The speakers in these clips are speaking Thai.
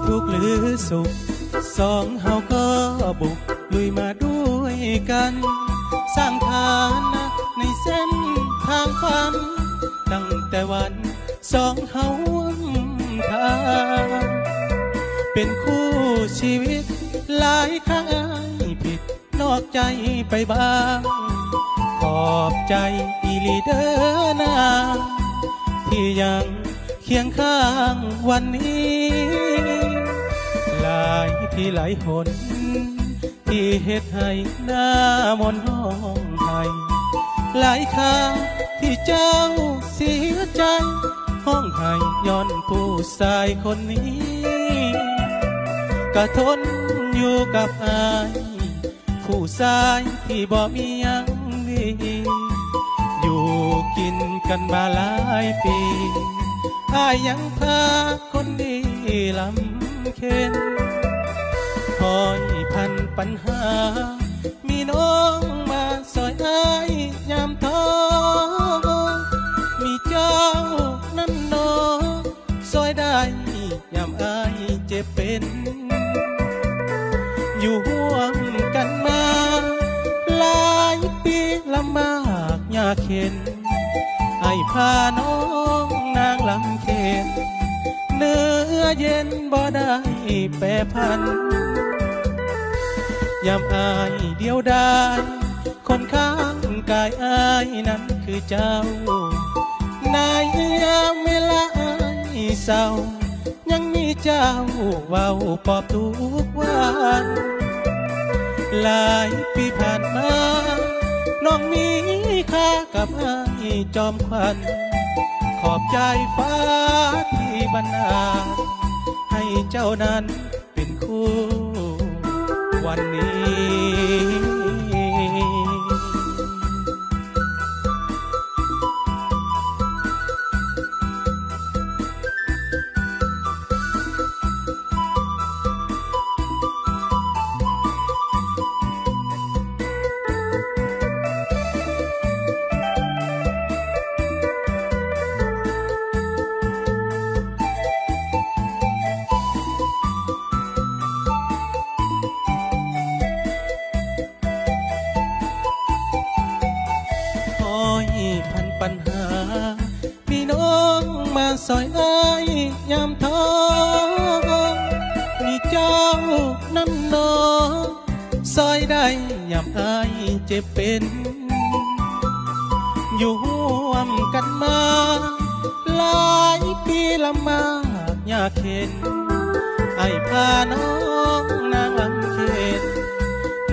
ทุกข์หรือสุขสองเฮาก็บุกลุยมาด้วยกันสร้างฐานะในเส้นทางฝันตั้งแต่วันสองเฮาทางเป็นคู่ชีวิตหลายครั้งผิดนอกใจไปบ้างขอบใจอีลีเดอร์นาที่ยังเคียงข้างวันนี้หลายที่หลายหนที่เฮ็ดให้หน้ามนห้องไทยหลายคราที่เจ้าเสียใจห้องไห้ย้อนผู้ชายคนนี้ก็ทนอยู่กับอายคู่ชายที่บ่มียังดีอยู่กินกันมาหลายปีอายยังพาคนดีลำเค็นคอยพันปัญหามีน้องมาสอยอายยามท้อมีเจ้านั้นน้องสอยได้ยามอายเจ็บเป็นอยู่ห่วมกันมาหลายปีลำบากยากเข็นไอ้พาน้องนางลำเค็นเนื้อเย็นบ่ได้แปรพันยามอายเดียวดายคนข้างกายอายนั้นคือเจ้าในยามเวลาอายเศร้ายังมีเจ้าเว้าปลอบทุกวันหลายปีผ่านมาน้องมีค่ากับอายจอมขวัญขอบใจฟ้าที่บันดาลให้เจ้านั้นเป็นคู่วันนี้พันปัญหาพี่น้องมาสอยอายยามท้อมีเจ้านั้นน้องสอยได้ยามอายเจ็บเป็นอยู่ร่วมกันมาหลายปีลำบากยากเข็นไอ้พาน้องนางลำเค็น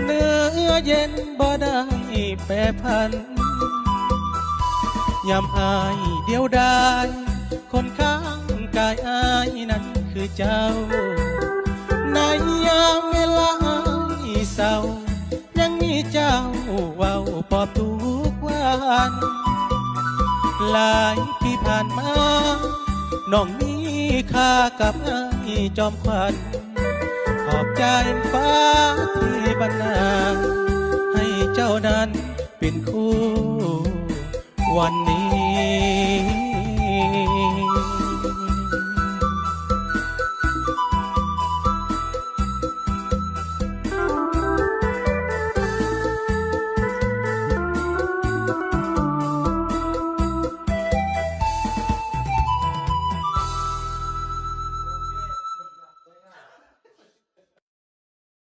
เนื้อเย็นบ่ได้แปรพันยามอายเดียวดายคนข้างกายอายนั้นคือเจ้าในยามเวลาอายเศร้ายังมีเจ้าเว้าปลอบทุกวันหลายปีผ่านมาน้องมีค่ากับอายจอมขวัญขอบใจฟ้า